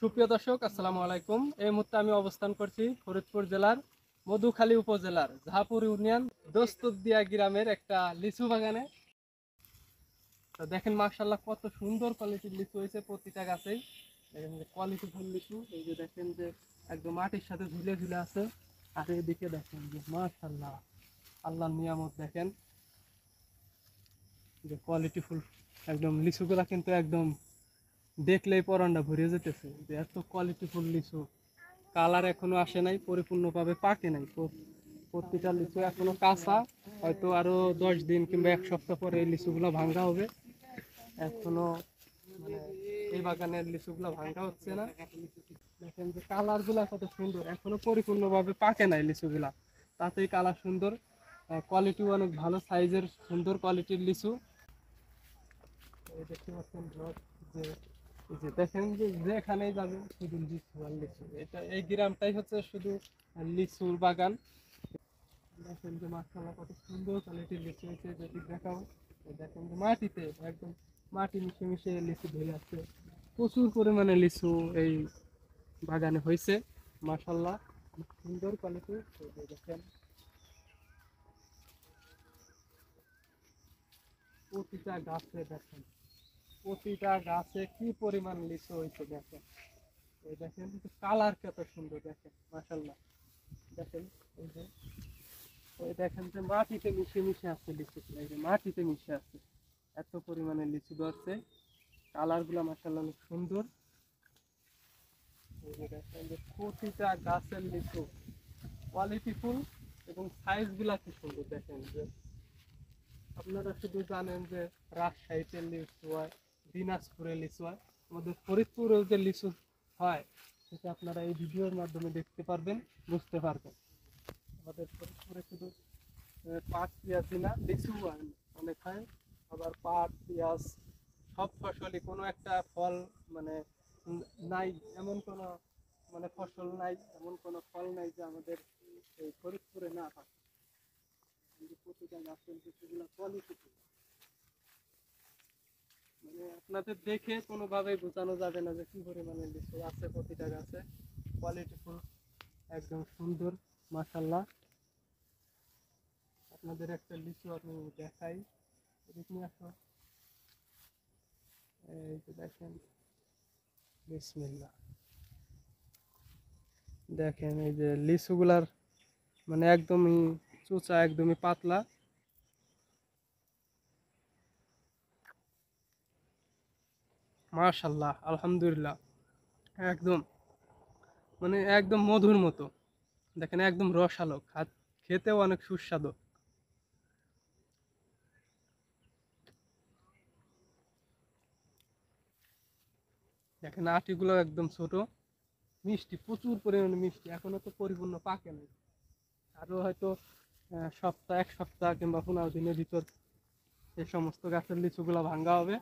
সুপ্রিয় দর্শক, আসসালামু আলাইকুম। এই মুহূর্তে আমি অবস্থান করছি ফরিদপুর জেলার মধুখালী উপজেলার জাহাপুর ইউনিয়ন দোস্তদিয়া গ্রামের একটা লিচু বাগানে। তো দেখেন মাশাআল্লাহ কত সুন্দর কোয়ালিটির লিচু হয়েছে প্রতিটা গাছেই। দেখেন যে কোয়ালিটি ফুল লিচু, এই যে দেখেন যে একদম মাটির সাথে ঝুলে ঝুলে আছে। আর এদিকে দেখেন যে মাশাআল্লাহ আল্লাহর নিয়ামত, দেখেন যে কোয়ালিটি ফুল একদম লিচুগুলা কিন্তু একদম দেখলেই পরানটা ভরে যেতেছে যে এত কোয়ালিটি ফুল লিচু। কালার এখনো আসে নাই, পরিপূর্ণভাবে পাকে নাই। প্রতিটা লিচু এখনো কাঁচা, হয়তো আরো 10 দিন কিংবা 1 সপ্তাহ পরে এই লিচুগুলো ভাঙ্গা হবে। এখনো মানে এই বাগানের লিচুগুলো ভাঙ্গা হচ্ছে না। দেখেন যে কালার গুলা কত সুন্দর, এখনো পরিপূর্ণভাবে পাকে নাই লিচুগুলা, তাতেই কালার সুন্দর। কোয়ালিটিও অনেক ভালো সাইজের, সুন্দর কোয়ালিটির লিচু। এই দেখতে পাচ্ছেন যে এই যে দেখেন যে যেখানেই যাবেন শুধু লিচু আর লিচু। এটা এই গ্রামটাই হচ্ছে শুধু লিচুর বাগান। দেখেন যে মাশাআল্লাহ কত সুন্দর কোয়ালিটির লিচু হয়েছে, যদি দেখাও। দেখেন যে মাটিতে একদম মাটি মিশে মিশে লিচু ধরে আছে। প্রচুর পরিমাণে লিচু এই বাগানে হয়েছে মাশাআল্লাহ, সুন্দর কোয়ালিটি। দেখেন প্রতিটা গাছে, দেখেন প্রতিটা গাছে কি পরিমাণ লিচু হয়েছে দেখেন। এই দেখেন কালার কত সুন্দর, দেখেন মাশাআল্লাহ। দেখেন এই যে ওই দেখেন যে মাটিতে মিশে মিশে আছে লিচু, এই যে মাটিতে মিশে আছে, এত পরিমাণে লিচু ধরছে। কালার গুলা মাশাআল্লাহ অনেক সুন্দর। এই যে দেখেন যে প্রতিটা গাছের লিচু কোয়ালিটি ফুল এবং সাইজ গুলা কি সুন্দর। দেখেন যে আপনারা শুধু জানেন যে রাজশাহীতে লিচু হয়, দিনাজপুরে লিচু হয়, আমাদের ফরিদপুরেও যে লিচু হয় সেটা আপনারা এই ভিডিওর মাধ্যমে দেখতে পারবেন, বুঝতে পারবেন। আমাদের ফরিদপুরে শুধু পাট পেঁয়াজ না, লিচু অনেক হয়। আবার পাট পেঁয়াজ সব ফসলই, কোনো একটা ফল মানে নাই এমন কোনো মানে ফসল নাই, এমন কোনো ফল নাই যে আমাদের এই ফরিদপুরে না হয়। কিন্তু প্রতিটা গাছের লিচুগুলো কোয়ালিটি, মানে আপনাদের দেখে কোনোভাবেই বোঝানো যাবে না যে কি পরিমাণে লিচু আছে প্রতিটা গাছে। কোয়ালিটি ফুল একদম সুন্দর মাশাআল্লাহ। আপনাদের একটা লিচু আমি দেখাই, এদিকে আসো। এই যে দেখেন, বিসমিল্লাহ। দেখেন এই যে লিচুগুলার মানে একদমই চোচা, একদমই পাতলা। মাশাআল্লাহ আলহামদুলিল্লাহ, একদম মানে একদম মধুর মতো। দেখেন একদম রসালো, খেতেও অনেক সুস্বাদু। দেখেন আটিগুলো একদম ছোট, মিষ্টি, প্রচুর পরিমাণে মিষ্টি, এখনো তো পরিপূর্ণ পাকে নাই। আরো হয়তো সপ্তাহ 1 সপ্তাহ কিংবা 15 দিনের ভিতর এই সমস্ত গাছের লিচুগুলা ভাঙ্গা হবে।